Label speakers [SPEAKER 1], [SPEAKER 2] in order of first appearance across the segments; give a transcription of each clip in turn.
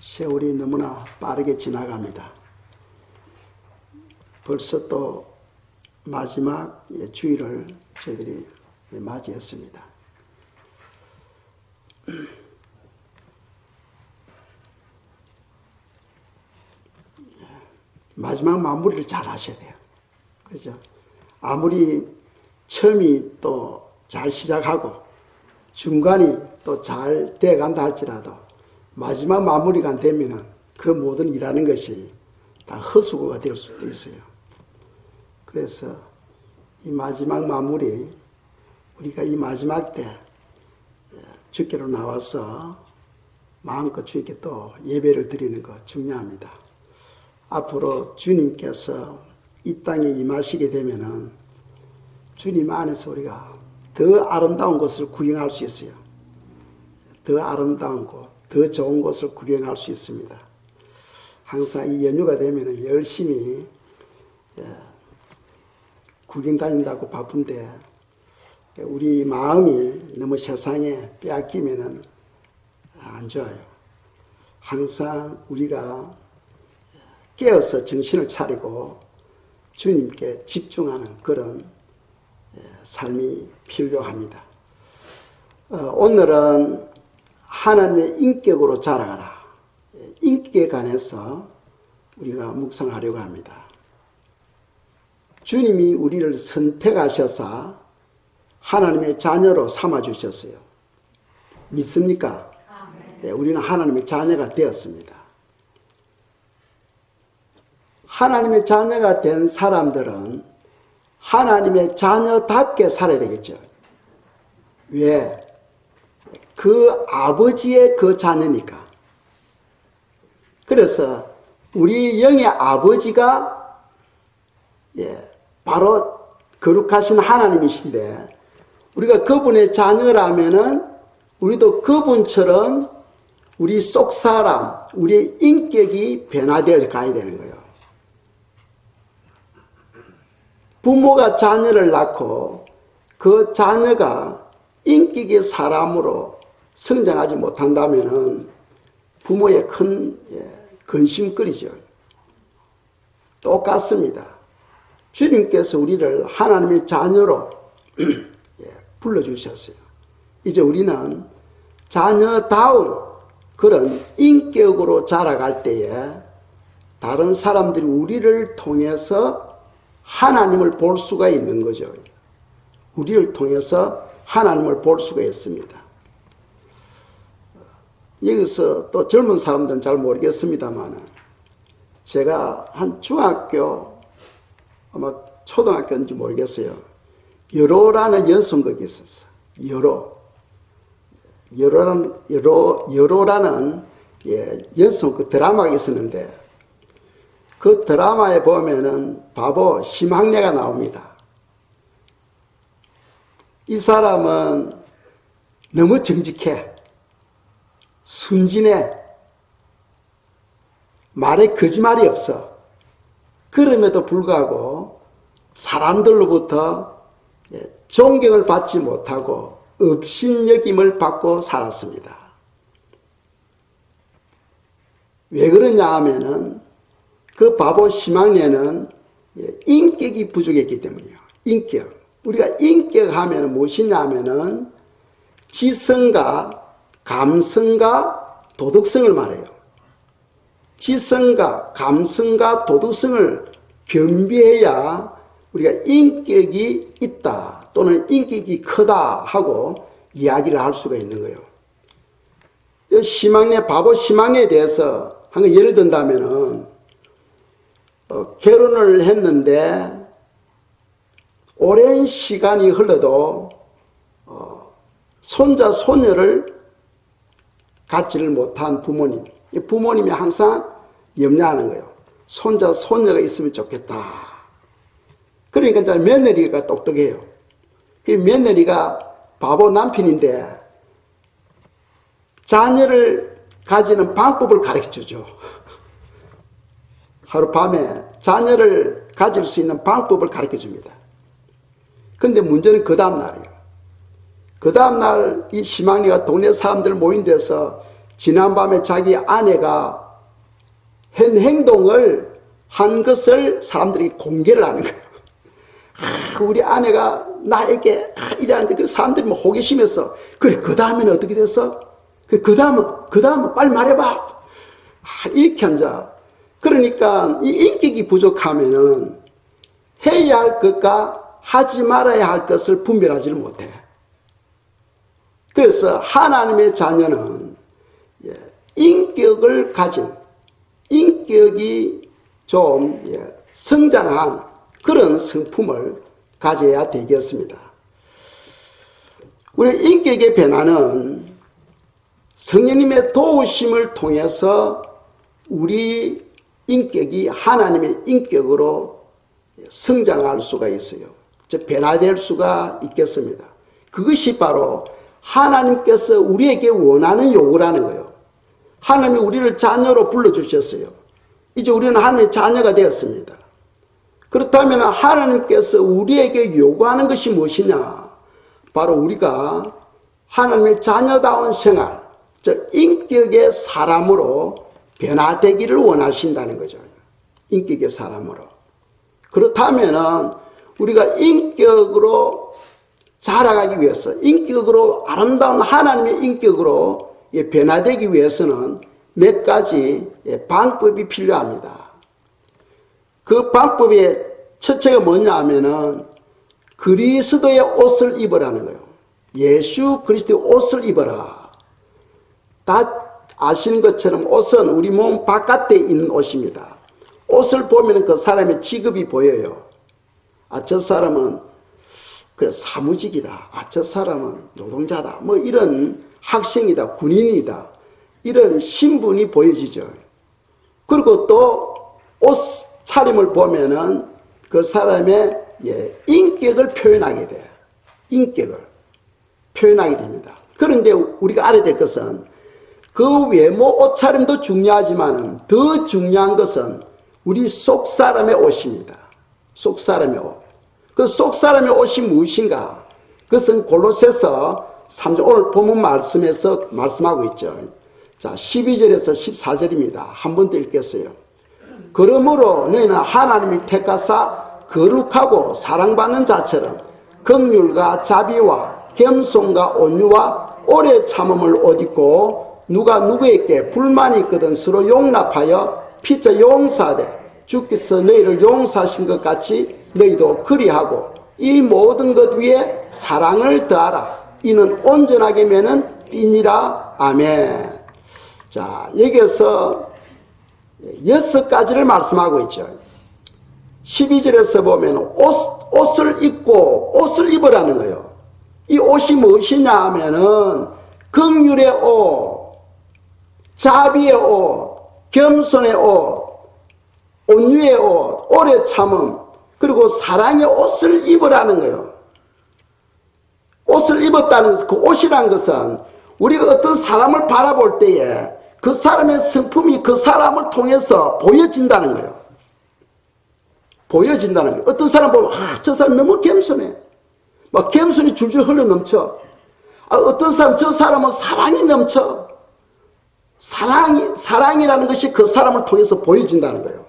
[SPEAKER 1] 세월이 너무나 빠르게 지나갑니다. 벌써 또 마지막 주일을 저희들이 맞이했습니다. 마지막 마무리를 잘 하셔야 돼요. 그죠? 아무리 처음이 또 잘 시작하고 중간이 또 잘 돼간다 할지라도 마지막 마무리가 안 되면은 그 모든 일하는 것이 다 헛수고가 될 수도 있어요. 그래서 이 마지막 마무리, 우리가 이 마지막 때 주께로 나와서 마음껏 주님께 또 예배를 드리는 것 중요합니다. 앞으로 주님께서 이 땅에 임하시게 되면은 주님 안에서 우리가 더 아름다운 것을 구경할 수 있어요. 더 아름다운 곳, 더 좋은 곳을 구경할 수 있습니다. 항상 이 연휴가 되면은 열심히 구경 다닌다고 바쁜데 우리 마음이 너무 세상에 빼앗기면은 안 좋아요. 항상 우리가 깨어서 정신을 차리고 주님께 집중하는 그런 삶이 필요합니다. 오늘은 하나님의 인격으로 자라가라. 인격에 관해서 우리가 묵상하려고 합니다. 주님이 우리를 선택하셔서 하나님의 자녀로 삼아주셨어요. 믿습니까? 네, 우리는 하나님의 자녀가 되었습니다. 하나님의 자녀가 된 사람들은 하나님의 자녀답게 살아야 되겠죠. 왜? 그 아버지의 그 자녀니까. 그래서 우리 영의 아버지가 바로 거룩하신 하나님이신데 우리가 그분의 자녀라면은 우리도 그분처럼 우리 속 사람, 우리의 인격이 변화되어 가야 되는 거예요. 부모가 자녀를 낳고 그 자녀가 인격의 사람으로 성장하지 못한다면 부모의 큰 근심거리죠. 똑같습니다. 주님께서 우리를 하나님의 자녀로 불러주셨어요. 이제 우리는 자녀다운 그런 인격으로 자라갈 때에 다른 사람들이 우리를 통해서 하나님을 볼 수가 있는 거죠. 우리를 통해서 하나님을 볼 수가 있습니다. 여기서 또 젊은 사람들은 잘 모르겠습니다만 제가 한 중학교 아마 초등학교인지 모르겠어요. 여로라는 연속극이 있었어요. 여로라는 연속극 드라마가 있었는데 그 드라마에 보면은 바보 심학래가 나옵니다. 이 사람은 너무 정직해. 순진해. 말에 거짓말이 없어. 그럼에도 불구하고 사람들로부터 존경을 받지 못하고 업신여김을 받고 살았습니다. 왜 그러냐 하면은 그 바보 심학래는 인격이 부족했기 때문이에요. 인격. 우리가 인격 하면 무엇이냐 하면은 지성과 감성과 도덕성을 말해요. 지성과 감성과 도덕성을 겸비해야 우리가 인격이 있다 또는 인격이 크다 하고 이야기를 할 수가 있는 거예요. 심학래, 바보 심학래에 대해서 한 거 예를 든다면은 결혼을 했는데 오랜 시간이 흘러도 손자, 소녀를 갖지를 못한 부모님. 부모님이 항상 염려하는 거예요. 손자, 소녀가 있으면 좋겠다. 그러니까 이제 며느리가 똑똑해요. 그 며느리가 바보 남편인데 자녀를 가지는 방법을 가르쳐주죠. 하룻밤에 자녀를 가질 수 있는 방법을 가르쳐줍니다. 그런데 문제는 그 다음 날이에요. 그 다음 날 이 심학래가 동네 사람들 모인 데서 지난밤에 자기 아내가 한 행동을 한 것을 사람들이 공개를 하는 거예요. 우리 아내가 나에게 이러는데 그 사람들이 뭐 호기심에서 그래 그 다음에는 어떻게 됐어? 그래 그 다음은 빨리 말해봐. 이렇게 앉아. 그러니까 이 인격이 부족하면은 해야 할 것과 하지 말아야 할 것을 분별하지를 못해. 그래서 하나님의 자녀는 인격을 가진, 인격이 좀 성장한 그런 성품을 가져야 되겠습니다. 우리 인격의 변화는 성령님의 도우심을 통해서 우리 인격이 하나님의 인격으로 성장할 수가 있어요. 즉 변화될 수가 있겠습니다. 그것이 바로 하나님께서 우리에게 원하는 요구라는 거예요. 하나님이 우리를 자녀로 불러주셨어요. 이제 우리는 하나님의 자녀가 되었습니다. 그렇다면 하나님께서 우리에게 요구하는 것이 무엇이냐? 바로 우리가 하나님의 자녀다운 생활, 즉 인격의 사람으로 변화되기를 원하신다는 거죠. 인격의 사람으로. 그렇다면 우리가 인격으로 자라가기 위해서, 인격으로 아름다운 하나님의 인격으로 변화되기 위해서는 몇 가지 방법이 필요합니다. 그 방법의 첫째가 뭐냐 하면은 그리스도의 옷을 입으라는 거예요. 예수 그리스도의 옷을 입어라. 다 아시는 것처럼 옷은 우리 몸 바깥에 있는 옷입니다. 옷을 보면 그 사람의 직업이 보여요. 아, 저 사람은 그래 사무직이다. 아, 저 사람은 노동자다. 뭐 이런 학생이다. 군인이다. 이런 신분이 보여지죠. 그리고 또 옷 차림을 보면은 그 사람의 인격을 표현하게 돼요. 인격을 표현하게 됩니다. 그런데 우리가 알아야 될 것은 그 외모 옷차림도 중요하지만 더 중요한 것은 우리 속사람의 옷입니다. 속사람의 옷. 그 속사람의 옷이 무엇인가? 그것은 골로새서 3장 오늘 본문 말씀에서 말씀하고 있죠. 자, 12절에서 14절입니다. 한 번 더 읽겠어요. 그러므로 너희는 하나님이 택하사 거룩하고 사랑받는 자처럼 긍휼과 자비와 겸손과 온유와 오래 참음을 옷 입고 누가 누구에게 불만이 있거든 서로 용납하여 피차 용서하되 주께서 너희를 용서하신 것 같이 너희도 그리하고 이 모든 것 위에 사랑을 더하라. 이는 온전하게 매는 띠니라. 아멘. 자, 여기에서 6가지를 말씀하고 있죠. 12절에서 보면 옷을 입고 옷을 입으라는 거예요. 이 옷이 무엇이냐 하면은 긍휼의 옷, 자비의 옷, 겸손의 옷, 온유의 옷, 오래 참음, 그리고 사랑의 옷을 입으라는 거예요. 옷을 입었다는 것, 그 옷이란 것은 우리가 어떤 사람을 바라볼 때에 그 사람의 성품이 그 사람을 통해서 보여진다는 거예요. 보여진다는 거예요. 어떤 사람 보면 저 사람 너무 겸손해. 막 겸손이 줄줄 흘러 넘쳐. 어떤 사람 저 사람은 사랑이 넘쳐. 사랑이라는 것이 그 사람을 통해서 보여진다는 거예요.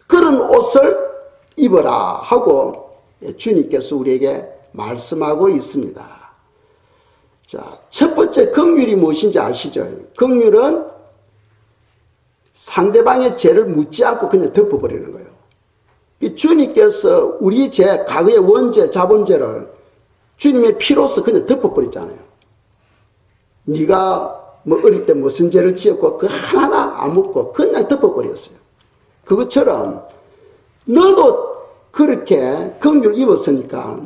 [SPEAKER 1] 그런 옷을 입어라 하고 주님께서 우리에게 말씀하고 있습니다. 자, 첫 번째 긍휼이 무엇인지 아시죠? 긍휼은 상대방의 죄를 묻지 않고 그냥 덮어버리는 거예요. 주님께서 우리 죄, 과거의 원죄, 자본죄를 주님의 피로서 그냥 덮어버렸잖아요. 네가 뭐 어릴 때 무슨 죄를 지었고 그 하나하나 안 묻고 그냥 덮어버렸어요. 그것처럼 너도 그렇게 긍휼을 입었으니까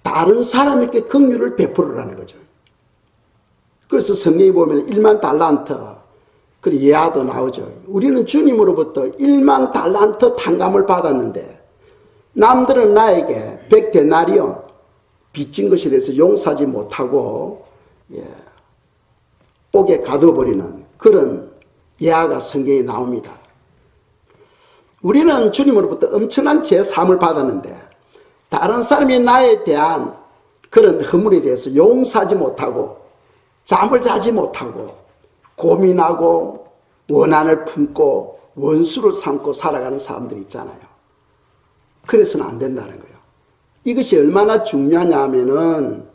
[SPEAKER 1] 다른 사람에게 긍휼을 베풀으라는 거죠. 그래서 성경에 보면 1만 달란트 그리고 예화도 나오죠. 우리는 주님으로부터 1만 달란트 탕감을 받았는데 남들은 나에게 100데나리온 빚진 것에 대해서 용서하지 못하고 옥에 가둬버리는 그런 예화가 성경에 나옵니다. 우리는 주님으로부터 엄청난 제사함을 받았는데 다른 사람이 나에 대한 그런 허물에 대해서 용서하지 못하고 잠을 자지 못하고 고민하고 원한을 품고 원수를 삼고 살아가는 사람들이 있잖아요. 그래서는 안 된다는 거예요. 이것이 얼마나 중요하냐 하면은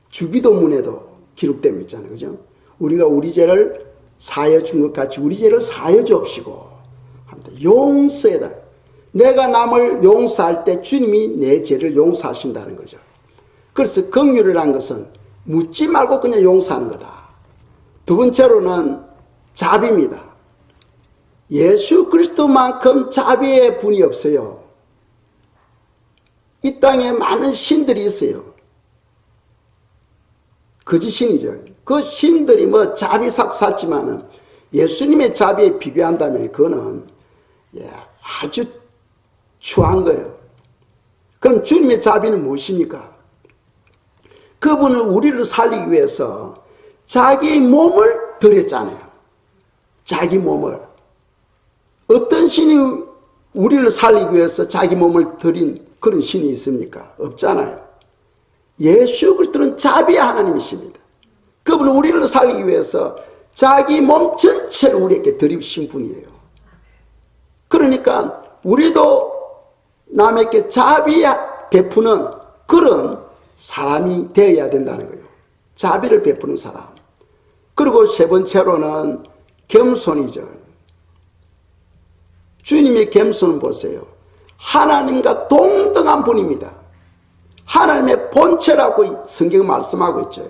[SPEAKER 1] 주기도문에도 기록되고 있잖아요. 그죠? 우리가 우리 죄를 사하여 준 것 같이 우리 죄를 사하여 주옵시고 합니다. 용서해다. 내가 남을 용서할 때 주님이 내 죄를 용서하신다는 거죠. 그래서 긍휼이라는 것은 묻지 말고 그냥 용서하는 거다. 두 번째로는 자비입니다. 예수 그리스도만큼 자비의 분이 없어요. 이 땅에 많은 신들이 있어요. 거짓신이죠. 그 신들이 뭐 자비 삽사지만은 예수님의 자비에 비교한다면 그거는 아주 추한 거예요. 그럼 주님의 자비는 무엇입니까? 그분은 우리를 살리기 위해서 자기 몸을 드렸잖아요. 자기 몸을. 어떤 신이 우리를 살리기 위해서 자기 몸을 드린 그런 신이 있습니까? 없잖아요. 예수 그리스도는 자비의 하나님이십니다. 그분은 우리를 살리기 위해서 자기 몸 전체를 우리에게 드리신 분이에요. 그러니까 우리도 남에게 자비 베푸는 그런 사람이 되어야 된다는 거예요. 자비를 베푸는 사람. 그리고 세 번째로는 겸손이죠. 주님의 겸손은 보세요. 하나님과 동등한 분입니다. 하나님의 본체라고 성경은 말씀하고 있죠.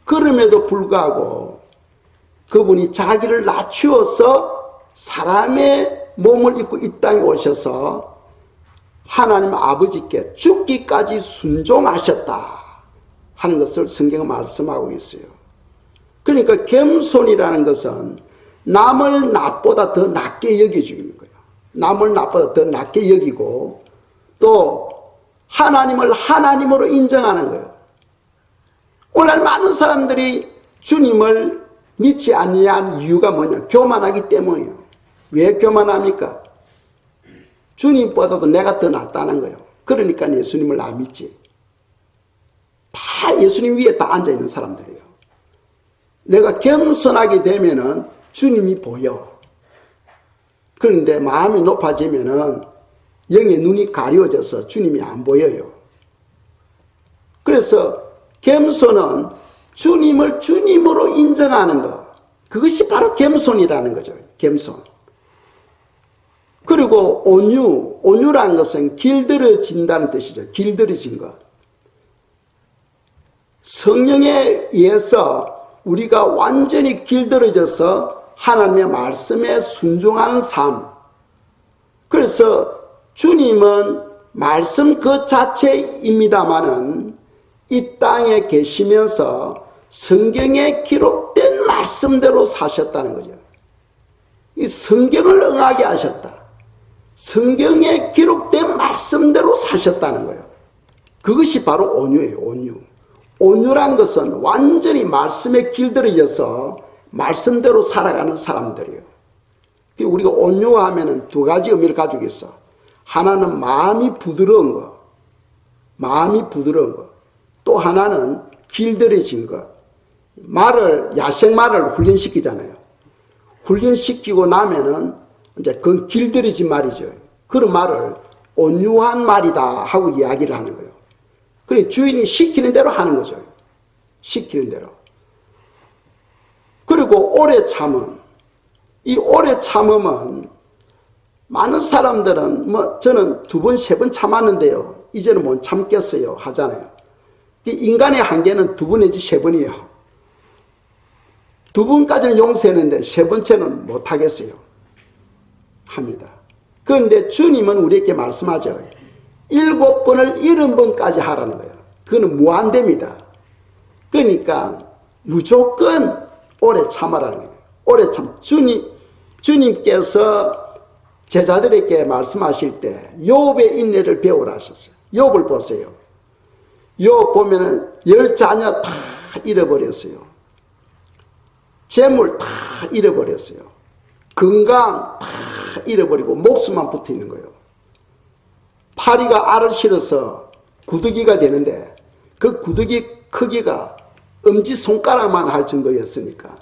[SPEAKER 1] 그럼에도 불구하고 그분이 자기를 낮추어서 사람의 몸을 입고 이 땅에 오셔서 하나님 아버지께 죽기까지 순종하셨다 하는 것을 성경은 말씀하고 있어요. 그러니까 겸손이라는 것은 남을 나보다 더 낮게 여겨주는 거예요. 남을 나보다 더 낮게 여기고 또 하나님을 하나님으로 인정하는 거예요. 오늘 많은 사람들이 주님을 믿지 않는 이유가 뭐냐? 교만하기 때문이에요. 왜 교만합니까? 주님보다도 내가 더 낫다는 거예요. 그러니까 예수님을 안 믿지. 다 예수님 위에 다 앉아있는 사람들이에요. 내가 겸손하게 되면은 주님이 보여. 그런데 마음이 높아지면은 영의 눈이 가려져서 주님이 안 보여요. 그래서 겸손은 주님을 주님으로 인정하는 것. 그것이 바로 겸손이라는 거죠. 겸손. 그리고 온유. 온유라는 것은 길들여진다는 뜻이죠. 길들여진 것. 성령에 의해서 우리가 완전히 길들여져서 하나님의 말씀에 순종하는 삶. 그래서 주님은 말씀 그 자체입니다마는 이 땅에 계시면서 성경에 기록된 말씀대로 사셨다는 거죠. 이 성경을 응하게 하셨다. 성경에 기록된 말씀대로 사셨다는 거예요. 그것이 바로 온유예요. 온유. 온유란 것은 완전히 말씀에 길들여져서 말씀대로 살아가는 사람들이에요. 우리가 온유하면 두 가지 의미를 가지고 있어. 하나는 마음이 부드러운 것. 마음이 부드러운 것. 또 하나는 길들여진 것. 야생말을 훈련시키잖아요. 훈련시키고 나면은 이제 그건 길들여진 말이죠. 그런 말을 온유한 말이다 하고 이야기를 하는 거예요. 그러니 주인이 시키는 대로 하는 거죠. 시키는 대로. 그리고 오래 참음. 이 오래 참음은 많은 사람들은 저는 2번, 3번 참았는데요. 이제는 못 참겠어요. 하잖아요. 인간의 한계는 2번 내지 3번이에요. 2번까지는 용서했는데 3번째는 못 하겠어요. 합니다. 그런데 주님은 우리에게 말씀하죠. 7번을 70번까지 하라는 거예요. 그거는 무한대입니다. 그러니까 무조건 오래 참아라는 거예요. 오래 참. 주님께서 제자들에게 말씀하실 때 욥의 인내를 배우라 하셨어요. 욥을 보세요. 욥 보면은 10자녀 다 잃어버렸어요. 재물 다 잃어버렸어요. 건강 다 잃어버리고 목숨만 붙어 있는 거예요. 파리가 알을 실어서 구더기가 되는데 그 구더기 크기가 엄지손가락만 할 정도였으니까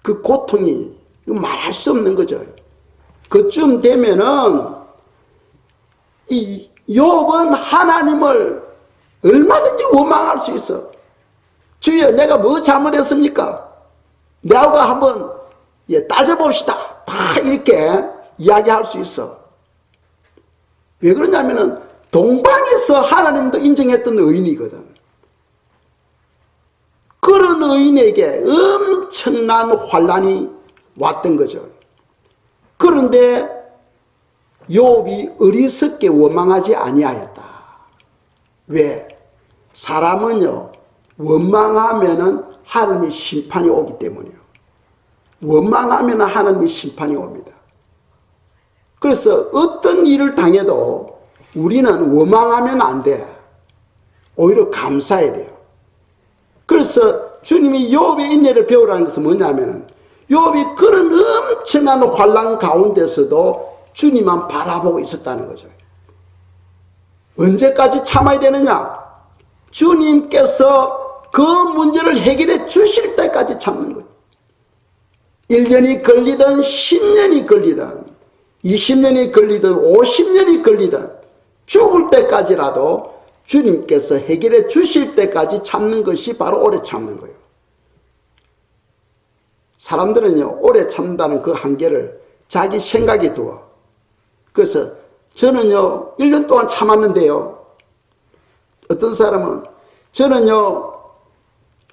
[SPEAKER 1] 그 고통이 말할 수 없는 거죠. 그쯤 되면은 이 욥은 하나님을 얼마든지 원망할 수 있어. 주여, 내가 뭐 잘못했습니까? 내하고 한번 따져봅시다. 다 이렇게 이야기할 수 있어. 왜 그러냐면은 동방에서 하나님도 인정했던 의인이거든. 그런 의인에게 엄청난 환난이 왔던 거죠. 그런데 욥이 어리석게 원망하지 아니하였다. 왜? 사람은요, 원망하면은 하나님의 심판이 오기 때문이에요. 원망하면 하나님의 심판이 옵니다. 그래서 어떤 일을 당해도 우리는 원망하면 안 돼. 오히려 감사해야 돼요. 그래서 주님이 욥의 인내를 배우라는 것은 뭐냐면은 욥이 그런 엄청난 환난 가운데서도 주님만 바라보고 있었다는 거죠. 언제까지 참아야 되느냐? 주님께서 그 문제를 해결해 주실 때까지 참는 거예요. 1년이 걸리든 10년이 걸리든 20년이 걸리든 50년이 걸리든 죽을 때까지라도 주님께서 해결해 주실 때까지 참는 것이 바로 오래 참는 거예요. 사람들은요, 오래 참는다는 그 한계를 자기 생각에 두어. 그래서 저는요, 1년 동안 참았는데요. 어떤 사람은 저는요,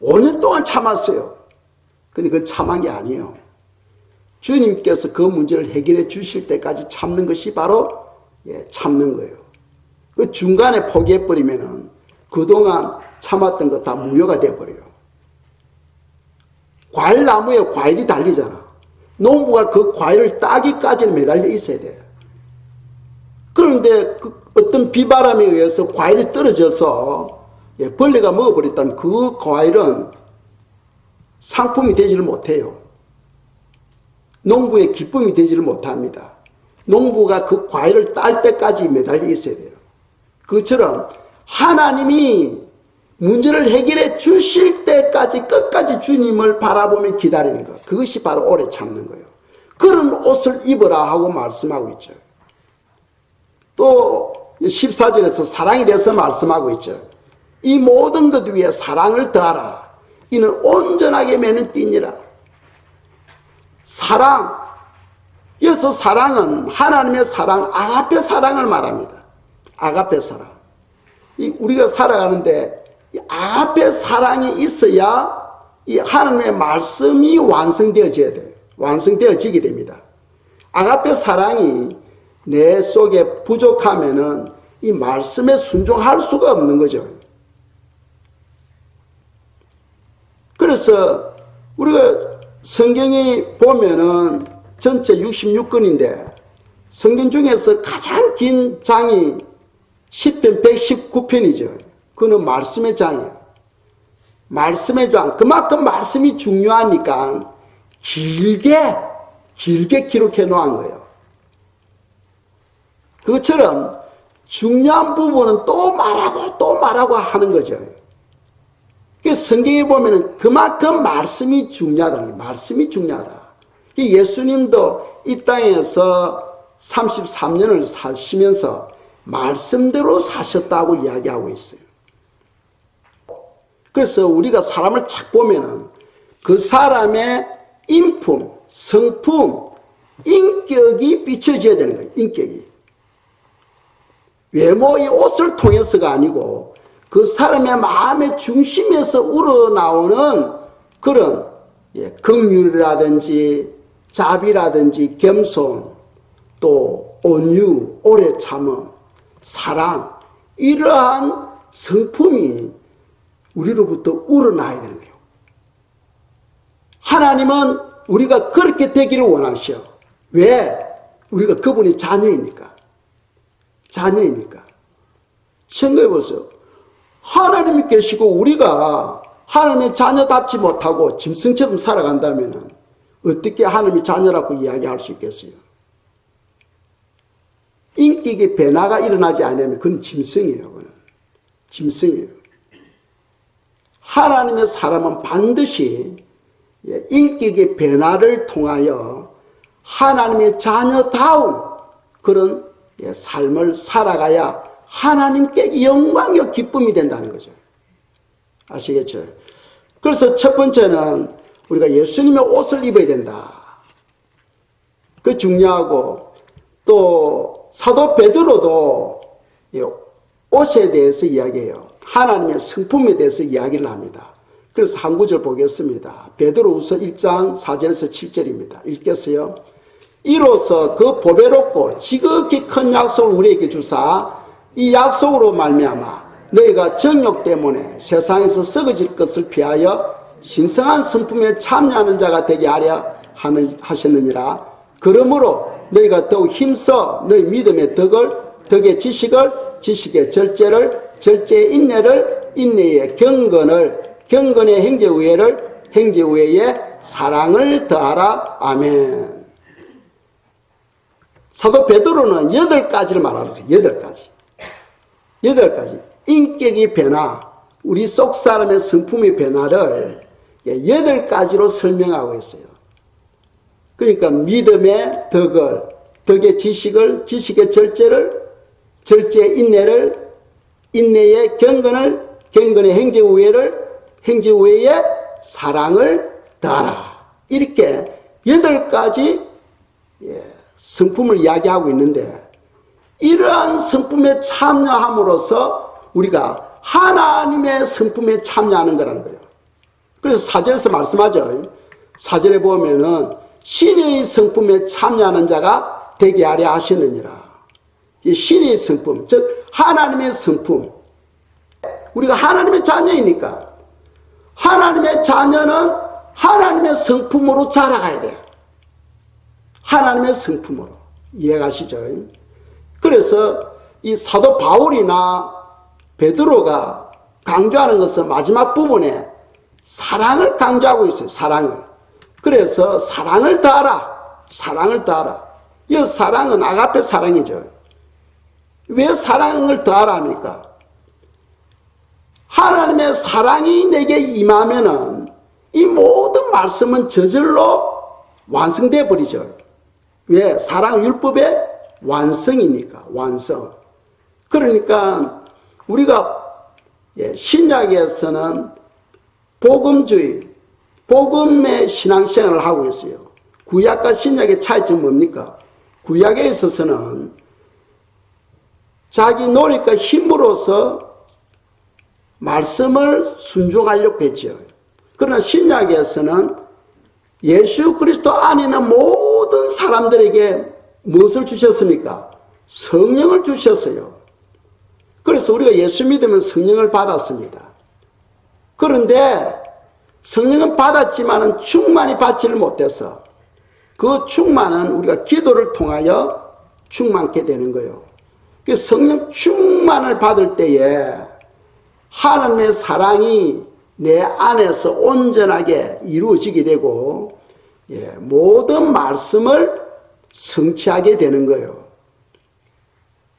[SPEAKER 1] 5년 동안 참았어요. 근데 그건 참한 게 아니에요. 주님께서 그 문제를 해결해 주실 때까지 참는 것이 바로 참는 거예요. 그 중간에 포기해버리면은 그동안 참았던 거 다 무효가 돼버려요. 과일나무에 과일이 달리잖아. 농부가 그 과일을 따기까지는 매달려 있어야 돼요. 그런데 어떤 비바람에 의해서 과일이 떨어져서 벌레가 먹어버렸다면 그 과일은 상품이 되지를 못해요. 농부의 기쁨이 되지를 못합니다. 농부가 그 과일을 딸 때까지 매달려 있어야 돼요. 그처럼 하나님이 문제를 해결해 주실 때까지 끝까지 주님을 바라보며 기다리는 것. 그것이 바로 오래 참는 거예요. 그런 옷을 입어라 하고 말씀하고 있죠. 또 14절에서 사랑에 대해서 말씀하고 있죠. 이 모든 것 위에 사랑을 더하라. 이는 온전하게 매는 띠니라. 사랑. 여기서 사랑은 하나님의 사랑, 아가페 사랑을 말합니다. 아가페 사랑. 우리가 살아가는데 이 아가페 사랑이 있어야 이 하나님의 말씀이 완성되어져야 돼요. 완성되어지게 됩니다. 아가페 사랑이 내 속에 부족하면은 이 말씀에 순종할 수가 없는 거죠. 그래서 우리가 성경이 보면은 전체 66권인데 성경 중에서 가장 긴 장이 10편 119편이죠. 그는 말씀의 장이에요. 말씀의 장. 그만큼 말씀이 중요하니까 길게 기록해 놓은 거예요. 그것처럼 중요한 부분은 또 말하고 하는 거죠. 성경에 보면은 그만큼 말씀이 중요하다. 말씀이 중요하다. 예수님도 이 땅에서 33년을 사시면서 말씀대로 사셨다고 이야기하고 있어요. 그래서 우리가 사람을 착 보면은 그 사람의 인품, 성품, 인격이 비춰져야 되는 거예요. 인격이. 외모의 옷을 통해서가 아니고 그 사람의 마음의 중심에서 우러나오는 그런 긍휼이라든지 자비라든지 겸손, 또 온유, 오래 참음, 사랑, 이러한 성품이 우리로부터 우러나야 되는 거예요. 하나님은 우리가 그렇게 되기를 원하셔. 왜? 우리가 그분의 자녀이니까. 생각해 보세요. 하나님이 계시고 우리가 하나님의 자녀답지 못하고 짐승처럼 살아간다면 어떻게 하나님의 자녀라고 이야기할 수 있겠어요? 인격의 변화가 일어나지 않으면 그건 짐승이에요. 그건 짐승이에요. 하나님의 사람은 반드시 인격의 변화를 통하여 하나님의 자녀다운 그런 삶을 살아가야 하나님께 영광이요 기쁨이 된다는 거죠. 아시겠죠? 그래서 첫 번째는 우리가 예수님의 옷을 입어야 된다. 그 중요하고, 또 사도 베드로도 옷에 대해서 이야기해요. 하나님의 성품에 대해서 이야기를 합니다. 그래서 한 구절 보겠습니다. 베드로후서 1장 4절에서 7절입니다. 읽겠어요. 이로써 그 보배롭고 지극히 큰 약속을 우리에게 주사 이 약속으로 말미암아 너희가 정욕 때문에 세상에서 썩어질 것을 피하여 신성한 성품에 참여하는 자가 되게 하려 하셨느니라. 그러므로 너희가 더욱 힘써 너희 믿음의 덕을, 덕의 지식을, 지식의 절제를, 절제의 인내를, 인내의 경건을, 경건의 행제우애를, 행제우애의 사랑을 더하라. 아멘. 사도 베드로는 8가지를 말하는 거예요. 8가지. 인격의 변화, 우리 속 사람의 성품의 변화를 8가지로 설명하고 있어요. 그러니까 믿음의 덕을, 덕의 지식을, 지식의 절제를, 절제의 인내를, 인내의 경건을, 경건의 행제우애를, 행제우애의 사랑을 더하라. 이렇게 8가지 성품을 이야기하고 있는데, 이러한 성품에 참여함으로써 우리가 하나님의 성품에 참여하는 거라는 거예요. 그래서 4절에서 말씀하죠. 4절에 보면은 신의 성품에 참여하는 자가 되게 하려 하시느니라. 이 신의 성품, 즉 하나님의 성품. 우리가 하나님의 자녀이니까 하나님의 자녀는 하나님의 성품으로 자라가야 돼요. 하나님의 성품으로. 이해가시죠? 그래서 이 사도 바울이나 베드로가 강조하는 것은 마지막 부분에 사랑을 강조하고 있어요. 사랑을. 그래서 사랑을 더하라. 사랑을 더하라. 이 사랑은 아가페 사랑이죠. 왜 사랑을 더하라 합니까? 하나님의 사랑이 내게 임하면은 이 모든 말씀은 저절로 완성돼 버리죠. 왜? 사랑 율법의 완성이니까. 완성. 그러니까 우리가 신약에서는 복음주의, 복음의 신앙생활을 하고 있어요. 구약과 신약의 차이점은 뭡니까? 구약에 있어서는 자기 노력과 힘으로서 말씀을 순종하려고 했죠. 그러나 신약에서는 예수 그리스도 안에 있는 모든 사람들에게 무엇을 주셨습니까? 성령을 주셨어요. 그래서 우리가 예수 믿으면 성령을 받았습니다. 그런데 성령은 받았지만 충만히 받지를 못해서 그 충만은 우리가 기도를 통하여 충만케 되는 거예요. 그 성령 충만을 받을 때에 하나님의 사랑이 내 안에서 온전하게 이루어지게 되고 모든 말씀을 성취하게 되는 거예요.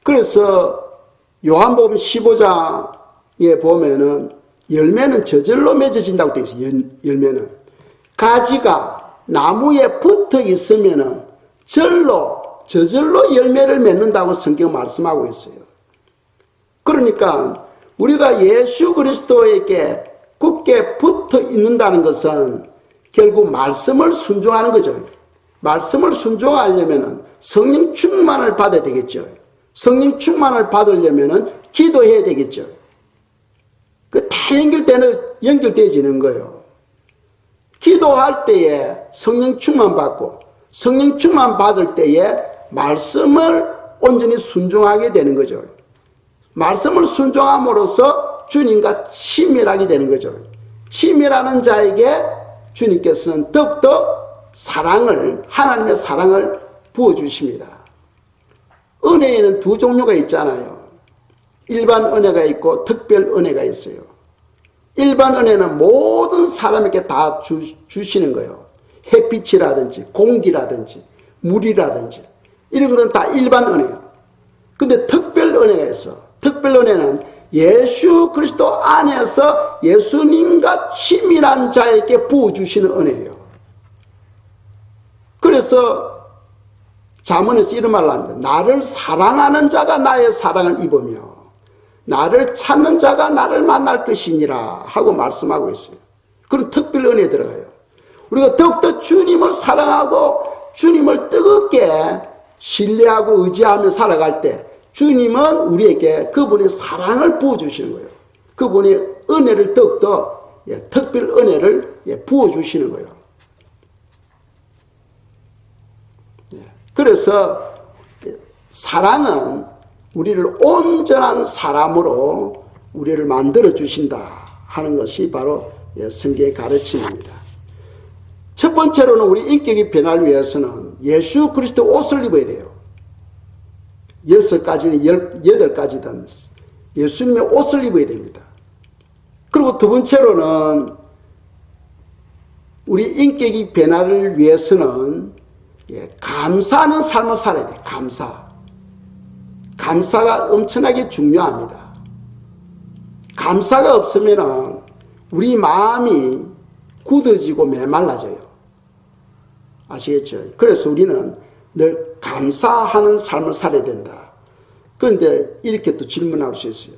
[SPEAKER 1] 그래서 요한복음 15장에 보면은 열매는 저절로 맺어진다고 되어 있어요. 열매는 가지가 나무에 붙어 있으면은 저절로 열매를 맺는다고 성경 말씀하고 있어요. 그러니까 우리가 예수 그리스도에게 굳게 붙어 있는다는 것은 결국 말씀을 순종하는 거죠. 말씀을 순종하려면 성령 충만을 받아야 되겠죠. 성령 충만을 받으려면 기도해야 되겠죠. 그 다 연결되어지는 거예요. 기도할 때에 성령 충만 받고 성령 충만 받을 때에 말씀을 온전히 순종하게 되는 거죠. 말씀을 순종함으로써 주님과 친밀하게 되는 거죠. 친밀하는 자에게 주님께서는 더욱더 사랑을, 하나님의 사랑을 부어주십니다. 은혜에는 두 종류가 있잖아요. 일반 은혜가 있고 특별 은혜가 있어요. 일반 은혜는 모든 사람에게 다 주시는 거예요. 햇빛이라든지 공기라든지 물이라든지 이런 거는 다 일반 은혜예요. 근데 특별 은혜가 있어. 특별 은혜는 예수 그리스도 안에서 예수님과 친밀한 자에게 부어주시는 은혜예요. 그래서 잠언에서 이런 말을 합니다. 나를 사랑하는 자가 나의 사랑을 입으며 나를 찾는 자가 나를 만날 것이니라 하고 말씀하고 있어요. 그런 특별 은혜에 들어가요. 우리가 더욱더 주님을 사랑하고 주님을 뜨겁게 신뢰하고 의지하며 살아갈 때 주님은 우리에게 그분의 사랑을 부어주시는 거예요. 그분의 은혜를 더욱더 특별 은혜를 부어주시는 거예요. 그래서 사랑은 우리를 온전한 사람으로 우리를 만들어 주신다 하는 것이 바로 성경의 가르침입니다. 첫 번째로는 우리 인격이 변화를 위해서는 예수 그리스도 옷을 입어야 돼요. 6가지든 8가지든 예수님의 옷을 입어야 됩니다. 그리고 두 번째로는 우리 인격이 변화를 위해서는 감사하는 삶을 살아야 돼요. 감사가 엄청나게 중요합니다. 감사가 없으면 우리 마음이 굳어지고 메말라져요. 아시겠죠? 그래서 우리는 늘 감사하는 삶을 살아야 된다. 그런데 이렇게 또 질문할 수 있어요.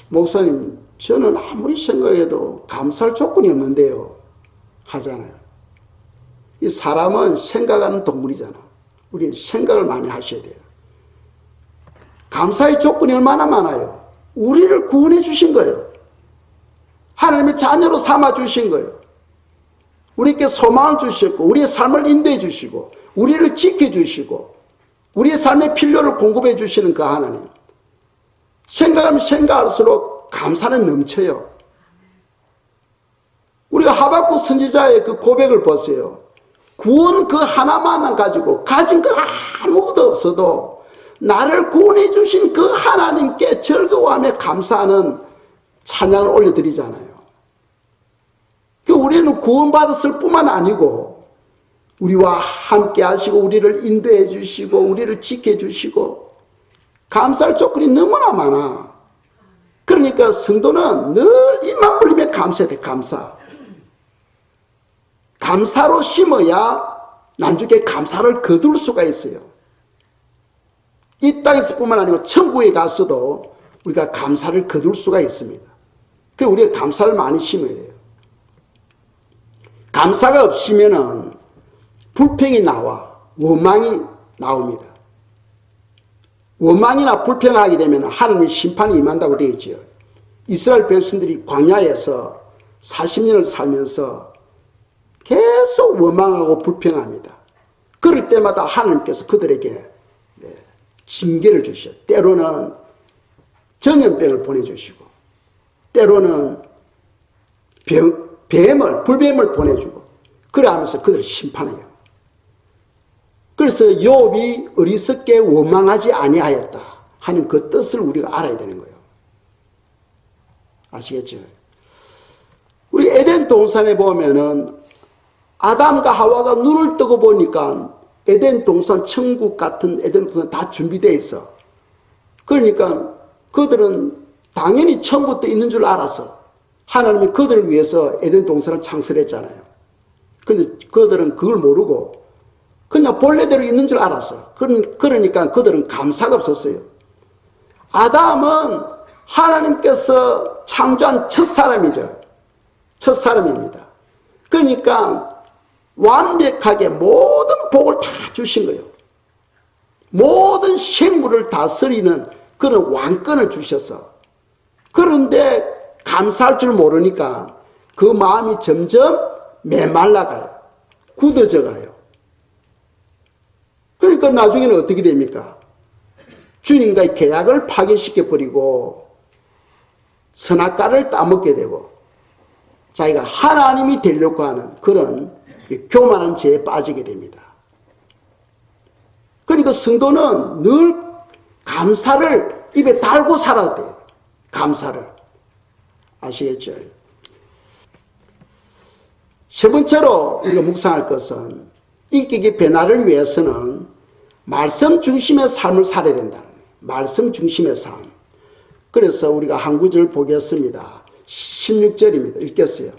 [SPEAKER 1] 목사님, 저는 아무리 생각해도 감사할 조건이 없는데요. 하잖아요. 이 사람은 생각하는 동물이잖아. 우리 생각을 많이 하셔야 돼요. 감사의 조건이 얼마나 많아요. 우리를 구원해 주신 거예요. 하나님의 자녀로 삼아 주신 거예요. 우리에게 소망을 주셨고 우리의 삶을 인도해 주시고 우리를 지켜주시고 우리의 삶의 필요를 공급해 주시는 그 하나님. 생각하면 생각할수록 감사는 넘쳐요. 우리가 하박국 선지자의 그 고백을 보세요. 구원 그 하나만 가지고 가진 거 아무것도 없어도 나를 구원해 주신 그 하나님께 즐거워하며 감사하는 찬양을 올려드리잖아요. 우리는 구원받았을 뿐만 아니고 우리와 함께 하시고 우리를 인도해 주시고 우리를 지켜주시고 감사할 조건이 너무나 많아. 그러니까 성도는 늘 입만 벌리며 감사해야 돼. 감사로 심어야 나중에 감사를 거둘 수가 있어요. 이 땅에서 뿐만 아니고 천국에 가서도 우리가 감사를 거둘 수가 있습니다. 그래서 우리가 감사를 많이 심어야 돼요. 감사가 없으면 불평이 나와 원망이 나옵니다. 원망이나 불평하게 되면 하나님의 심판이 임한다고 되어 있죠. 이스라엘 백성들이 광야에서 40년을 살면서 계속 원망하고 불평합니다. 그럴 때마다 하나님께서 그들에게 징계를 주셔. 때로는 전염병을 보내주시고 때로는 불뱀을 보내주고 그래 하면서 그들을 심판해요. 그래서 욥이 어리석게 원망하지 아니하였다 하는 그 뜻을 우리가 알아야 되는 거예요. 아시겠죠? 우리 에덴 동산에 보면은 아담과 하와가 눈을 뜨고 보니까 에덴 동산, 천국 같은 에덴 동산 다 준비되어 있어. 그러니까 그들은 당연히 처음부터 있는 줄 알았어. 하나님이 그들을 위해서 에덴 동산을 창설했잖아요. 그런데 그들은 그걸 모르고 그냥 본래대로 있는 줄 알았어. 그러니까 그들은 감사가 없었어요. 아담은 하나님께서 창조한 첫 사람이죠. 첫 사람입니다. 그러니까 완벽하게 모든 복을 다 주신 거예요. 모든 생물을 다스리는 그런 왕권을 주셔서. 그런데 감사할 줄 모르니까 그 마음이 점점 메말라가요. 굳어져 가요. 그러니까 나중에는 어떻게 됩니까? 주님과의 계약을 파괴시켜버리고 선악과를 따먹게 되고 자기가 하나님이 되려고 하는 그런 교만한 죄에 빠지게 됩니다. 그러니까 성도는 늘 감사를 입에 달고 살아야 돼요. 감사를. 아시겠죠? 세 번째로 우리가 묵상할 것은 인격의 변화를 위해서는 말씀 중심의 삶을 살아야 된다. 말씀 중심의 삶. 그래서 우리가 한 구절 보겠습니다. 16절입니다. 읽겠어요.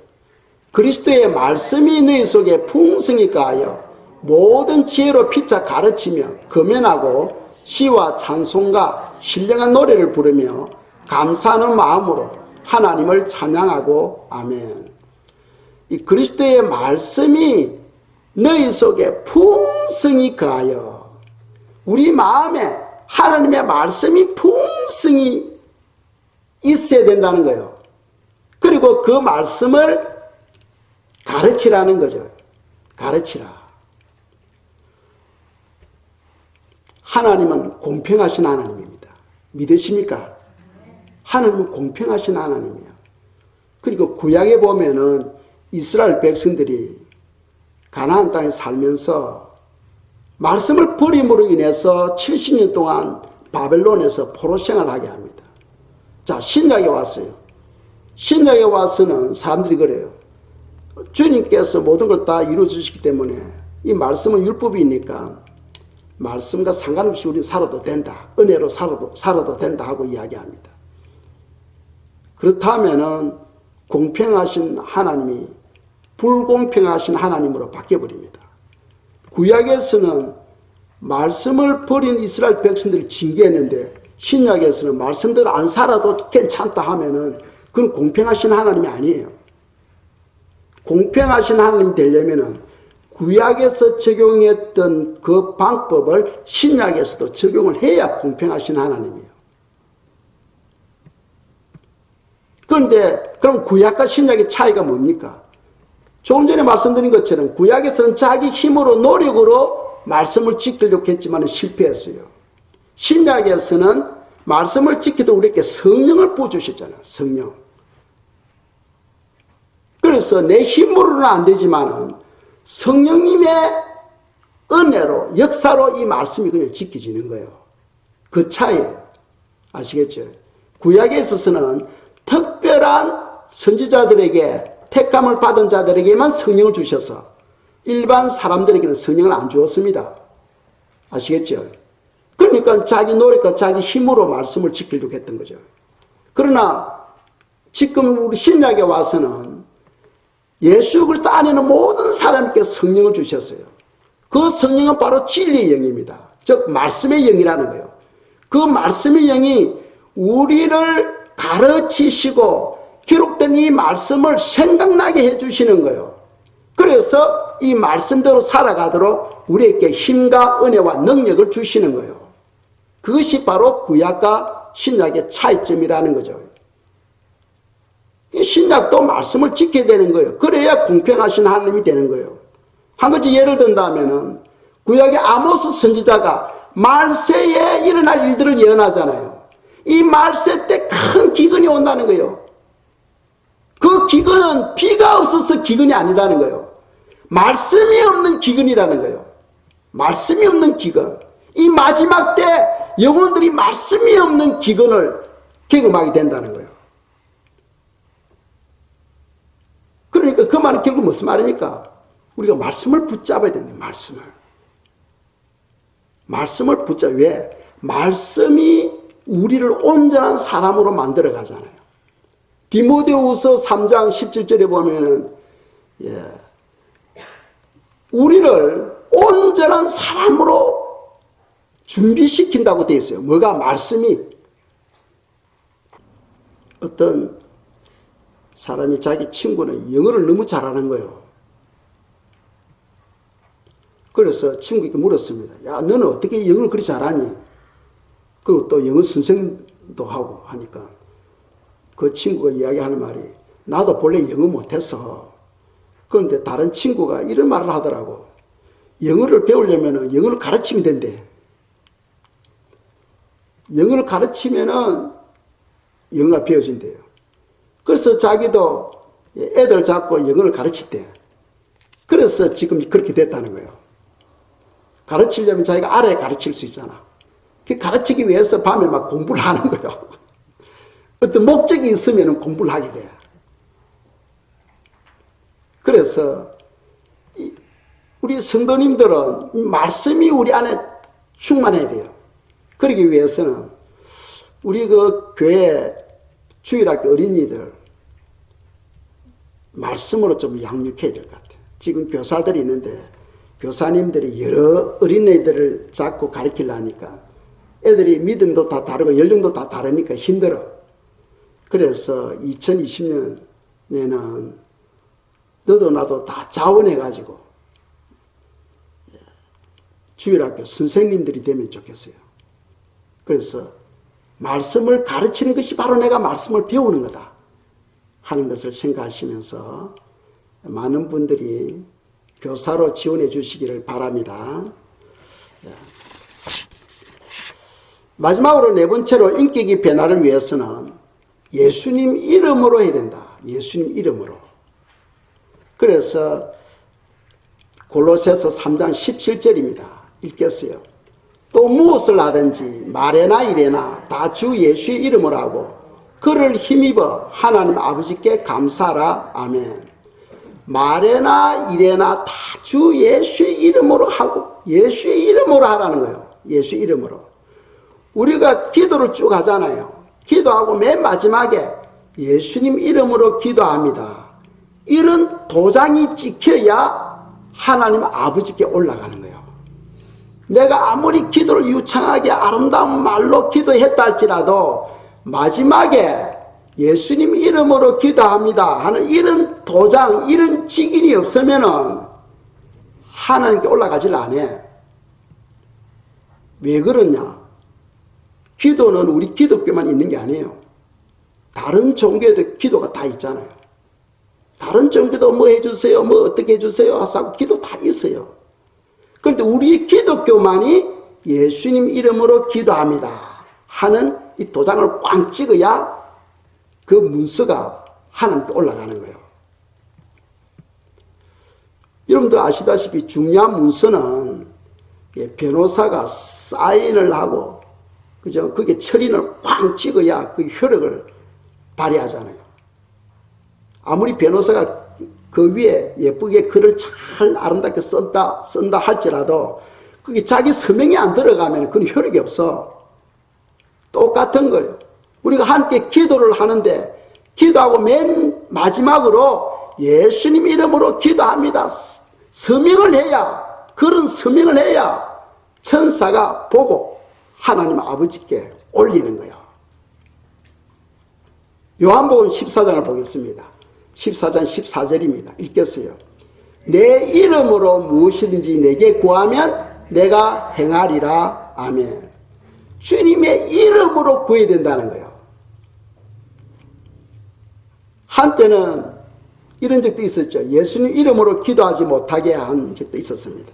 [SPEAKER 1] 그리스도의 말씀이 너희 속에 풍성히 가하여 모든 지혜로 피차 가르치며 금연하고 시와 찬송과 신령한 노래를 부르며 감사하는 마음으로 하나님을 찬양하고 아멘. 이 그리스도의 말씀이 너희 속에 풍성히 거하여 우리 마음에 하나님의 말씀이 풍성히 있어야 된다는 거예요. 그리고 그 말씀을 가르치라는 거죠. 가르치라. 하나님은 공평하신 하나님입니다. 믿으십니까? 하나님은 공평하신 하나님이에요. 그리고 구약에 보면은 이스라엘 백성들이 가나안 땅에 살면서 말씀을 버림으로 인해서 70년 동안 바벨론에서 포로 생활하게 합니다. 자, 신약에 왔어요. 신약에 와서는 사람들이 그래요. 주님께서 모든 걸 다 이루어 주시기 때문에 이 말씀은 율법이니까 말씀과 상관없이 우리는 살아도 된다. 은혜로 살아도 된다 하고 이야기합니다. 그렇다면은 공평하신 하나님이 불공평하신 하나님으로 바뀌어버립니다. 구약에서는 말씀을 버린 이스라엘 백성들을 징계했는데 신약에서는 말씀대로 안 살아도 괜찮다 하면은 그건 공평하신 하나님이 아니에요. 공평하신 하나님이 되려면은 구약에서 적용했던 그 방법을 신약에서도 적용을 해야 공평하신 하나님이에요. 그런데 그럼 구약과 신약의 차이가 뭡니까? 조금 전에 말씀드린 것처럼 구약에서는 자기 힘으로 노력으로 말씀을 지키려고 했지만 실패했어요. 신약에서는 말씀을 지키도 우리에게 성령을 부어주셨잖아요. 성령. 그래서 내 힘으로는 안 되지만은 성령님의 은혜로 역사로 이 말씀이 그냥 지켜지는 거예요. 그 차이예요. 아시겠죠? 구약에 있어서는 특별한 선지자들에게 택감을 받은 자들에게만 성령을 주셔서 일반 사람들에게는 성령을 안 주었습니다. 아시겠죠? 그러니까 자기 노력과 자기 힘으로 말씀을 지키려고 했던 거죠. 그러나 지금 우리 신약에 와서는 예수 그리스도 안에는 모든 사람에게 성령을 주셨어요. 그 성령은 바로 진리의 영입니다. 즉 말씀의 영이라는 거예요. 그 말씀의 영이 우리를 가르치시고 기록된 이 말씀을 생각나게 해주시는 거예요. 그래서 이 말씀대로 살아가도록 우리에게 힘과 은혜와 능력을 주시는 거예요. 그것이 바로 구약과 신약의 차이점이라는 거죠. 이 신약도 말씀을 지켜야 되는 거예요. 그래야 공평하신 하나님이 되는 거예요. 한 가지 예를 든다면은 구약의 아모스 선지자가 말세에 일어날 일들을 예언하잖아요. 이 말세 때 큰 기근이 온다는 거예요. 그 기근은 비가 없어서 기근이 아니라는 거예요. 말씀이 없는 기근이라는 거예요. 말씀이 없는 기근. 이 마지막 때 영혼들이 말씀이 없는 기근을 경험하게 된다는 거예요. 그러니까 그 말은 결국 무슨 말입니까? 우리가 말씀을 붙잡아야 됩니다. 말씀을 붙잡아. 왜? 말씀이 우리를 온전한 사람으로 만들어 가잖아요. 디모데후서 3장 17절에 보면은 우리를 온전한 사람으로 준비시킨다고 되어 있어요. 뭐가? 말씀이. 어떤 사람이 자기 친구는 영어를 너무 잘하는 거예요. 그래서 친구에게 물었습니다. 야, 너는 어떻게 영어를 그리 잘하니? 그리고 또 영어 선생도 하고 하니까 그 친구가 이야기하는 말이 나도 본래 영어 못해서 그런데 다른 친구가 이런 말을 하더라고. 영어를 배우려면 영어를 가르치면 된대. 영어를 가르치면 영어가 배워진대요. 그래서 자기도 애들 잡고 영어를 가르치대. 그래서 지금 그렇게 됐다는 거예요. 가르치려면 자기가 알아야 가르칠 수 있잖아. 그 가르치기 위해서 밤에 막 공부를 하는 거예요. 어떤 목적이 있으면 공부를 하게 돼. 그래서 우리 성도님들은 말씀이 우리 안에 충만해야 돼요. 그러기 위해서는 우리 그 교회 주일학교 어린이들 말씀으로 좀 양육해야 될 것 같아요. 지금 교사들이 있는데 교사님들이 여러 어린애들을 자꾸 가르치려니까 애들이 믿음도 다 다르고 연령도 다 다르니까 힘들어. 그래서 2020년에는 너도 나도 다 자원해가지고 주일학교 선생님들이 되면 좋겠어요. 그래서 말씀을 가르치는 것이 바로 내가 말씀을 배우는 거다 하는 것을 생각하시면서 많은 분들이 교사로 지원해 주시기를 바랍니다. 마지막으로 네 번째로 인격의 변화를 위해서는 예수님 이름으로 해야 된다. 예수님 이름으로. 그래서 골로새서 3장 17절입니다. 읽겠어요. 또 무엇을 하든지 말에나 일에나 다 주 예수의 이름으로 하고 그를 힘입어 하나님 아버지께 감사하라. 아멘. 말에나 일에나 다 주 예수의 이름으로 하고 예수의 이름으로 하라는 거예요. 예수의 이름으로. 우리가 기도를 쭉 하잖아요. 기도하고 맨 마지막에 예수님 이름으로 기도합니다. 이런 도장이 찍혀야 하나님 아버지께 올라가는 거예요. 내가 아무리 기도를 유창하게 아름다운 말로 기도했다 할지라도 마지막에 예수님 이름으로 기도합니다 하는 이런 도장, 이런 직인이 없으면은 하나님께 올라가질 않아. 왜 그러냐? 기도는 우리 기독교만 있는 게 아니에요. 다른 종교에도 기도가 다 있잖아요. 다른 종교도 뭐 해주세요, 뭐 어떻게 해주세요 하고 기도 다 있어요. 그런데 우리 기독교만이 예수님 이름으로 기도합니다 하는 이 도장을 꽝 찍어야 그 문서가 하나님께 올라가는 거예요. 여러분들 아시다시피 중요한 문서는 변호사가 사인을 하고 그죠? 그게 철인을 꽝 찍어야 그 효력을 발휘하잖아요. 아무리 변호사가 그 위에 예쁘게 글을 잘 아름답게 쓴다 할지라도 그게 자기 서명이 안 들어가면 그건 효력이 없어. 똑같은 거예요. 우리가 함께 기도를 하는데 기도하고 맨 마지막으로 예수님 이름으로 기도합니다. 서명을 해야, 그런 서명을 해야 천사가 보고 하나님 아버지께 올리는 거예요. 요한복음 14장을 보겠습니다. 14장 14절입니다. 읽겠어요. 내 이름으로 무엇이든지 내게 구하면 내가 행하리라. 아멘. 주님의 이름으로 구해야 된다는 거예요. 한때는 이런 적도 있었죠. 예수님 이름으로 기도하지 못하게 한 적도 있었습니다.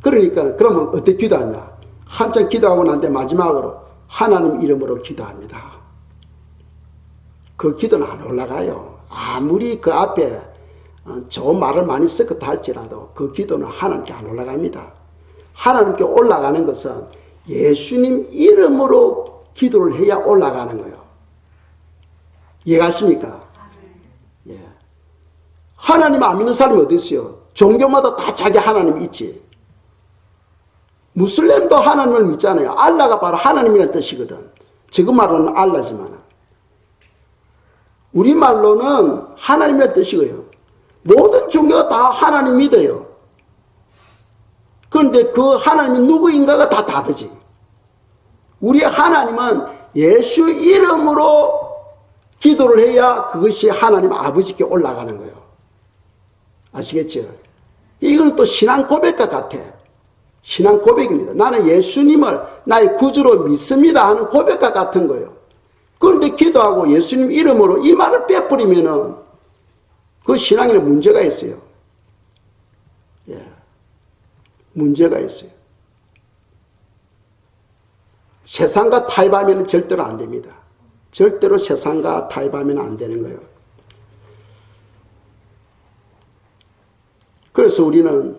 [SPEAKER 1] 그러니까 그러면 어떻게 기도하냐? 한참 기도하고 난 뒤에 마지막으로 하나님 이름으로 기도합니다. 그 기도는 안 올라가요. 아무리 그 앞에 좋은 말을 많이 섞었다 할지라도 그 기도는 하나님께 안 올라갑니다. 하나님께 올라가는 것은 예수님 이름으로 기도를 해야 올라가는 거예요. 이해가십니까? 예. 하나님 안 믿는 사람이 어디 있어요? 종교마다 다 자기 하나님이 있지. 무슬림도 하나님을 믿잖아요. 알라가 바로 하나님이라는 뜻이거든. 지금 말로는 알라지만 우리말로는 하나님이라는 뜻이고요. 모든 종교가 다 하나님 믿어요. 그런데 그 하나님이 누구인가가 다 다르지. 우리의 하나님은 예수 이름으로 기도를 해야 그것이 하나님 아버지께 올라가는 거예요. 아시겠죠? 이건 또 신앙 고백과 같아. 신앙 고백입니다. 나는 예수님을 나의 구주로 믿습니다 하는 고백과 같은 거예요. 그런데 기도하고 예수님 이름으로 이 말을 빼버리면은 그 신앙에는 문제가 있어요. 예. 문제가 있어요. 세상과 타협하면 절대로 안 됩니다. 절대로 세상과 타협하면 안 되는 거예요. 그래서 우리는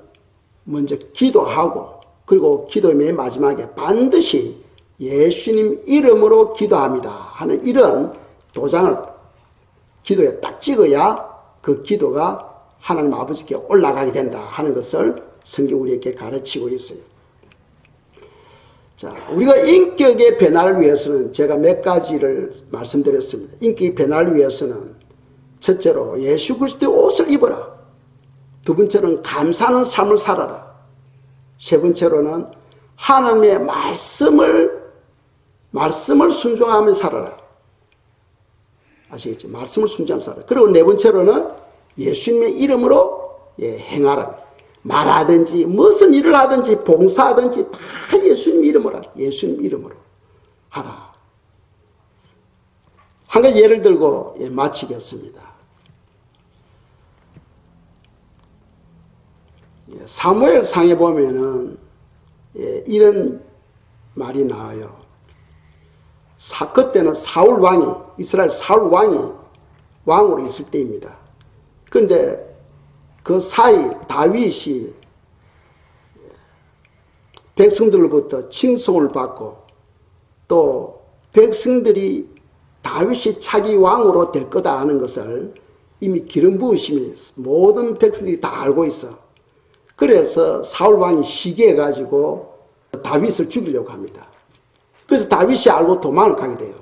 [SPEAKER 1] 먼저 기도하고 그리고 기도의 맨 마지막에 반드시 예수님 이름으로 기도합니다 하는 이런 도장을 기도에 딱 찍어야 그 기도가 하나님 아버지께 올라가게 된다 하는 것을 성경 우리에게 가르치고 있어요. 자, 우리가 인격의 변화를 위해서는 제가 몇 가지를 말씀드렸습니다. 인격의 변화를 위해서는 첫째로 예수 그리스도의 옷을 입어라. 두 번째로는 감사하는 삶을 살아라. 세 번째로는 하나님의 말씀을 순종하며 살아라. 아시겠죠? 말씀을 순종하며 살아라. 그리고 네 번째로는 예수님의 이름으로 행하라. 말하든지 무슨 일을 하든지 봉사하든지 다 예수님 이름으로 하라. 예수님 이름으로 하라. 한 가지 예를 들고 마치겠습니다. 사무엘상에 보면은 이런 말이 나와요. 그때는 사울 왕이, 이스라엘 사울 왕이 왕으로 있을 때입니다. 그런데 그 사이 다윗이 백성들로부터 칭송을 받고 또 백성들이 다윗이 차기 왕으로 될 거다 하는 것을 이미 기름 부으심이 모든 백성들이 다 알고 있어. 그래서 사울 왕이 시기해가지고 다윗을 죽이려고 합니다. 그래서 다윗이 알고 도망을 가게 돼요.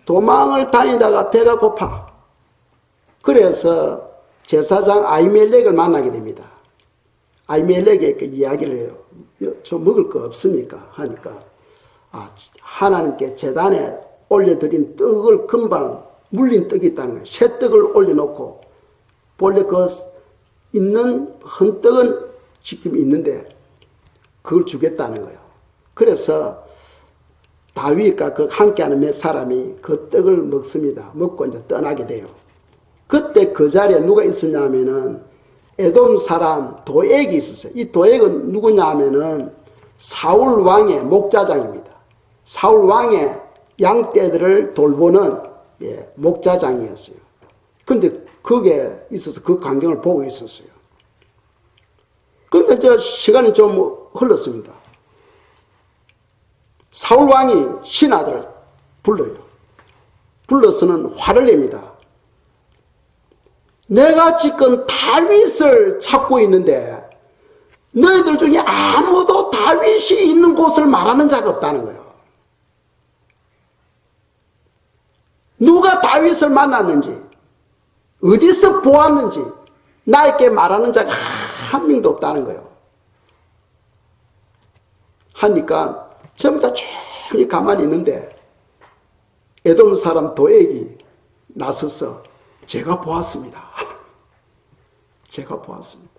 [SPEAKER 1] 도망을 다니다가 배가 고파. 그래서 제사장 아히멜렉을 만나게 됩니다. 아히멜렉에게 이야기를 해요. 저 먹을 거 없습니까? 하니까 하나님께 제단에 올려드린 떡을 금방 물린 떡이 있다는 거예요. 새 떡을 올려놓고 본래 그 있는 헌떡은 지금 있는데 그걸 주겠다는 거예요. 그래서 다윗과 그 함께하는 몇 사람이 그 떡을 먹습니다. 먹고 이제 떠나게 돼요. 그때 그 자리에 누가 있었냐면은 에돔 사람 도액이 있었어요. 이 도액은 누구냐 하면은 사울 왕의 목자장입니다. 사울 왕의 양떼들을 돌보는 목자장이었어요. 그런데 거기에 있어서 그 광경을 보고 있었어요. 그런데 저 시간이 좀 흘렀습니다. 사울 왕이 신하들을 불러요. 불러서는 화를 냅니다. 내가 지금 다윗을 찾고 있는데 너희들 중에 아무도 다윗이 있는 곳을 말하는 자가 없다는 거예요. 누가 다윗을 만났는지 어디서 보았는지 나에게 말하는 자가 한 명도 없다는 거예요. 하니까 전부 다 조용히 가만히 있는데 에돔 사람 도액이 나서서 제가 보았습니다. 제가 보았습니다.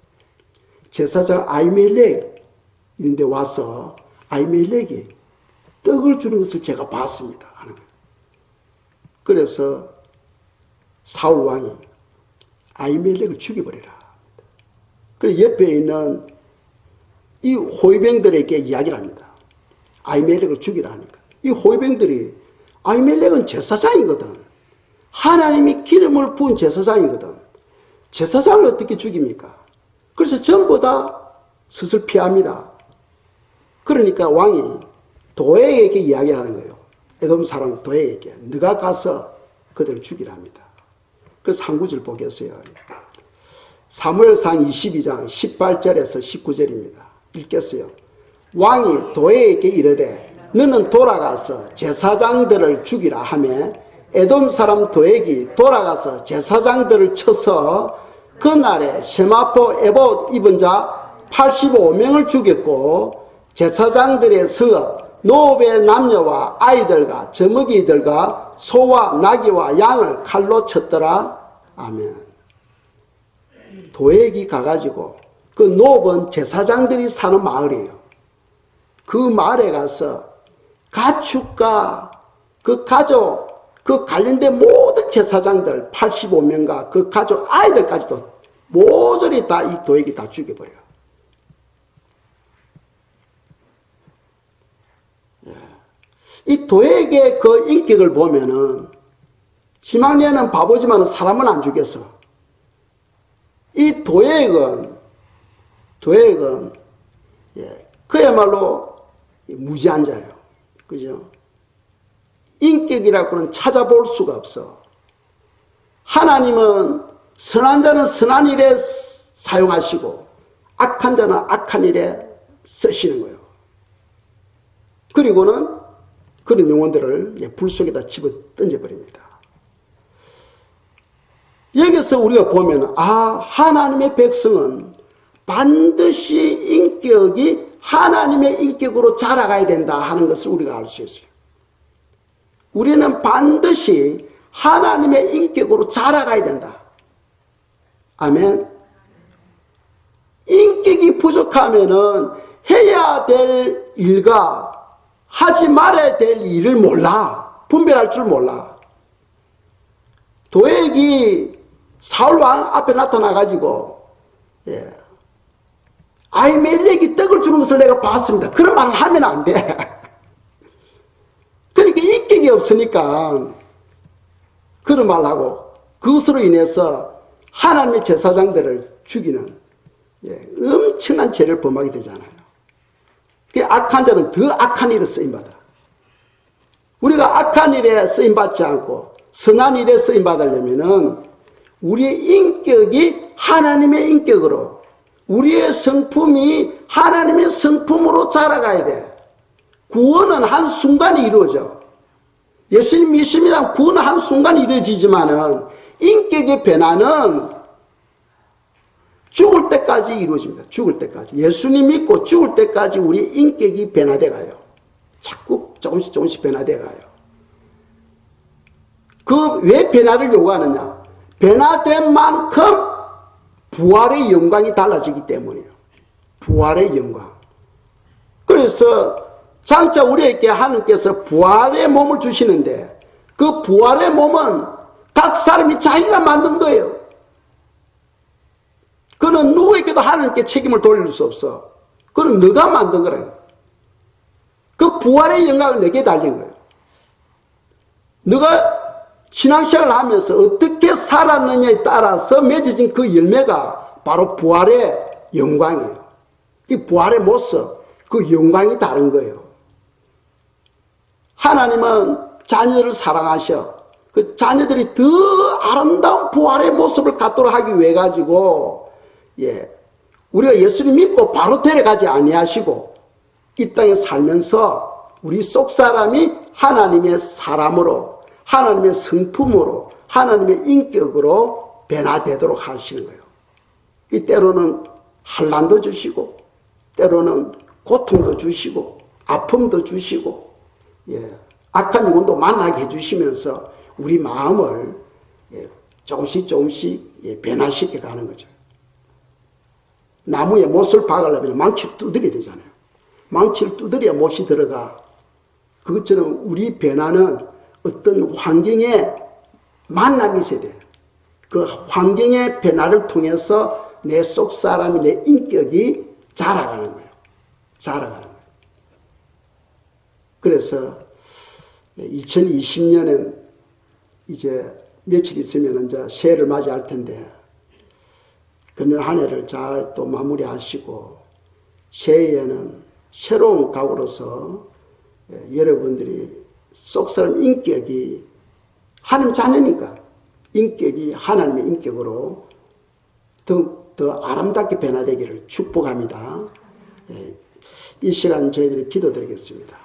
[SPEAKER 1] 제사장 아히멜렉 이런데 와서 아히멜렉이 떡을 주는 것을 제가 봤습니다. 하는 거예요. 그래서 사울 왕이 아히멜렉을 죽여버리라. 그래서 옆에 있는 이 호위병들에게 이야기를 합니다. 아히멜렉을 죽이라 하니까. 이 호위병들이 아히멜렉은 제사장이거든. 하나님이 기름을 부은 제사장이거든. 제사장을 어떻게 죽입니까? 그래서 전부 다 스스로 피합니다. 그러니까 왕이 도액에게 이야기를 하는 거예요. 에돔 사람 도액에게. 네가 가서 그들을 죽이라 합니다. 그래서 한 구절 보겠어요. 사무엘상 22장 18절에서 19절입니다. 읽겠어요. 왕이 도액에게 이르되 너는 돌아가서 제사장들을 죽이라 하며 에돔 사람 도액이 돌아가서 제사장들을 쳐서 그날에 세마포 에봇 입은 자 85명을 죽였고 제사장들의 성읍 노업의 남녀와 아이들과 젖먹이들과 소와 나귀와 양을 칼로 쳤더라. 아멘. 도액이 가가지고 그 노업은 제사장들이 사는 마을이에요. 그 마을에 가서 가축과 그 가족 그 관련된 모든 제사장들 85명과 그 가족 아이들까지도 모조리 다 이 도액이 다 죽여버려요. 이 도액의 그 인격을 보면은 시막리아는 바보지만 사람은 안 죽였어. 이 도액은 그야말로 무지한 자예요. 그죠? 인격이라고는 찾아볼 수가 없어. 하나님은 선한 자는 선한 일에 사용하시고 악한 자는 악한 일에 쓰시는 거예요. 그리고는 그런 영혼들을 불 속에다 집어 던져버립니다. 여기서 우리가 보면 하나님의 백성은 반드시 인격이 하나님의 인격으로 자라가야 된다 하는 것을 우리가 알 수 있어요. 우리는 반드시 하나님의 인격으로 자라가야 된다. 아멘. 인격이 부족하면은 해야 될 일과 하지 말아야 될 일을 몰라. 분별할 줄 몰라. 도액이 사울 왕 앞에 나타나가지고, 아히멜렉이 떡을 주는 것을 내가 봤습니다. 그런 말을 하면 안 돼. 그러니까 인격이 없으니까 그런 말을 하고, 그것으로 인해서 하나님의 제사장들을 죽이는 엄청난 죄를 범하게 되잖아요. 악한 자는 더 악한 일에 쓰임받아. 우리가 악한 일에 쓰임받지 않고 선한 일에 쓰임받으려면은 우리의 인격이 하나님의 인격으로, 우리의 성품이 하나님의 성품으로 자라가야 돼. 구원은 한순간에 이루어져. 예수님 믿습니다. 구원은 한순간에 이루어지지만은 인격의 변화는 죽을 때까지 이루어집니다. 죽을 때까지. 예수님 믿고 죽을 때까지 우리 인격이 변화돼 가요. 자꾸 조금씩 변화돼 가요. 왜 변화를 요구하느냐? 변화된 만큼 부활의 영광이 달라지기 때문이에요. 부활의 영광. 그래서 장차 우리에게 하나님께서 부활의 몸을 주시는데, 그 부활의 몸은 각 사람이 자기가 만든 거예요. 그는 누구에게도 하나님께 책임을 돌릴 수 없어. 그는 너가 만든 거라요. 그 부활의 영광은 내게 달린 거예요. 너가 신앙생활을 하면서 어떻게 살았느냐에 따라서 맺어진 그 열매가 바로 부활의 영광이에요. 이 부활의 모습, 그 영광이 다른 거예요. 하나님은 자녀들을 사랑하셔. 그 자녀들이 더 아름다운 부활의 모습을 갖도록 하기 위해 가지고, 우리가 예수님 믿고 바로 데려가지 아니하시고 이 땅에 살면서 우리 속 사람이 하나님의 사람으로, 하나님의 성품으로, 하나님의 인격으로 변화되도록 하시는 거예요. 이 때로는 환난도 주시고, 때로는 고통도 주시고, 아픔도 주시고, 악한 영혼도 만나게 해주시면서 우리 마음을 조금씩 변화시켜 가는 거죠. 나무에 못을 박으려면 망치를 두드려야 되잖아요. 망치를 두드려야 못이 들어가. 그것처럼 우리 변화는 어떤 환경에 만남이 있어야 돼요. 그 환경의 변화를 통해서 내 속 사람이, 내 인격이 자라가는 거예요. 자라가는 거예요. 그래서 2020년엔 이제 며칠 있으면 이제 새해를 맞이할 텐데, 금년 한 해를 잘 또 마무리하시고 새해에는 새로운 각오로서 여러분들이 속사람 인격이 하나님 자녀니까 인격이 하나님의 인격으로 더 아름답게 변화되기를 축복합니다. 이 시간 저희들이 기도드리겠습니다.